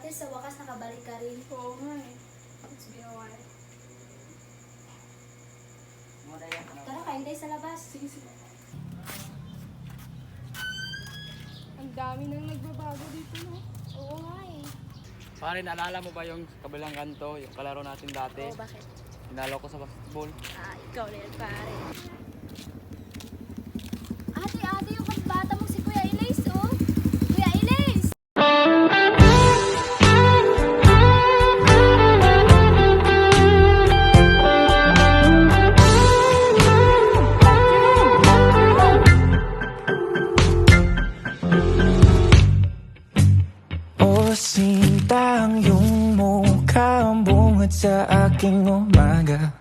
least sa wakas nakabalik ka rin. Oo nga eh. It's been a while. Tara, kain tayo sa labas. Sige, sige. Ang dami nang nagbabago dito, no? Oo nga eh. Pare, naalala mo ba yung kabilang kanto, yung kalaro natin dati? Oo, bakit? Tinalo ko sa basketball. Ikaw na yan, pare. Ate, yung kabata mo si Kuya Ilays, oh. Kuya Ilays! O sinta, ang iyong mukha ang bungad sa aking umaga.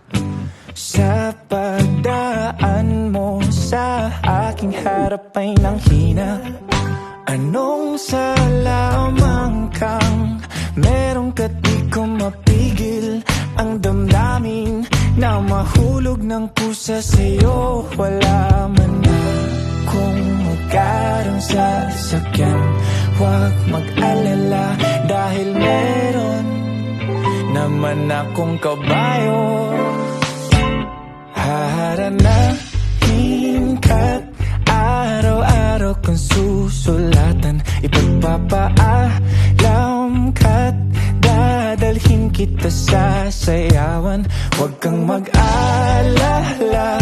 Sa pagdaan mo sa aking harap ay nanghina. Anong sa lamang kang merong ka't di ko mapigil ang damdamin na mahulog ng pusa sa'yo. Wala man na kung magkaroon sa sasakyan, huwag mag-alala dahil meron naman akong kabayo. Haharanahin ka't araw-araw kang susulatan. Ipagpapaalam ka't dadalhin kita sa sayawan. Huwag kang mag-alala,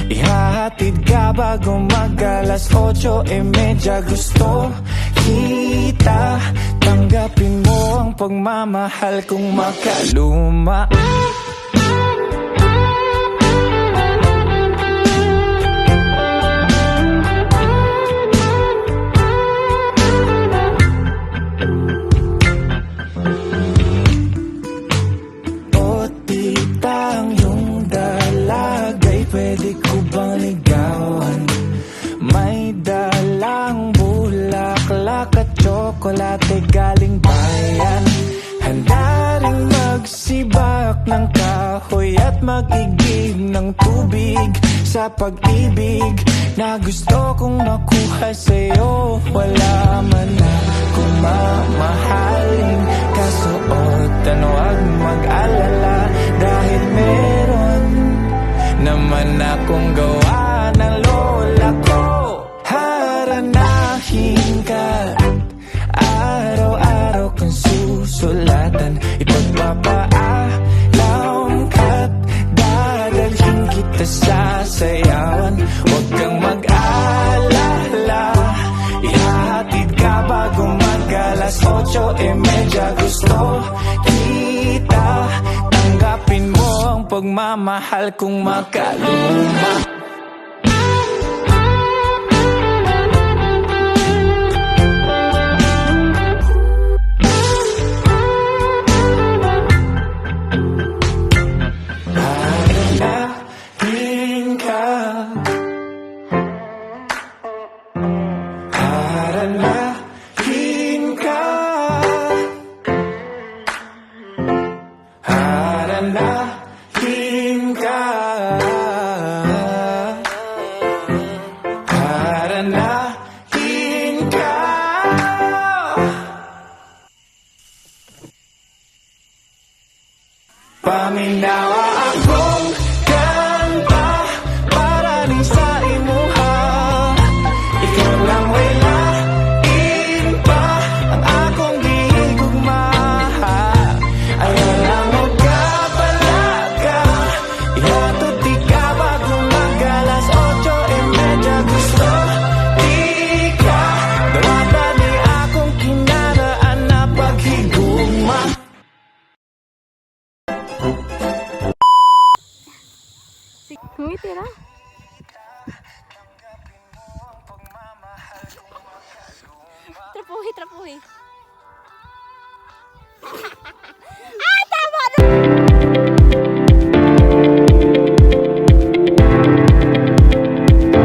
ihahatid ka bago mag-alas 8:30. Gusto kita, tanggapin mo ang pagmamahal kong makaluma. O tita, ang iyong dalagay, pwede ko bang ligawan? May dalang bulaklak at tsokolate galing bayan. Handa ring magsibak ng kahoy at mag-igib ng tubig sa pag-ibig na gusto kong makuha sa'yo. Wala man akong mamahalin, kasuotan, huwag mag-alala dahil meron naman akong gawa ng lola ko. Haranahin ka, araw-araw kang susulatan. Ipagpapaalam ka't dadalhin kita sa sayawan. Huwag kang mag-alala, ihahatid ka bago mag-alas 8:30. Gusto kita, tanggapin mo ang pagmamahal kong makaluma. Haranahin ka, haranahin ka, haranahin ka, haranahin ka. Paminawa akong kanta para rin sa imuha. Ikaw lang walain pa ang akong gihigugma. Ayaw lang magkabalaga, ihatod di ka bago mag-alas 8:30. Gusto di ka dawata di akong kinaraan na paghigugma. Ngiti na. Trapuhi. Tama na!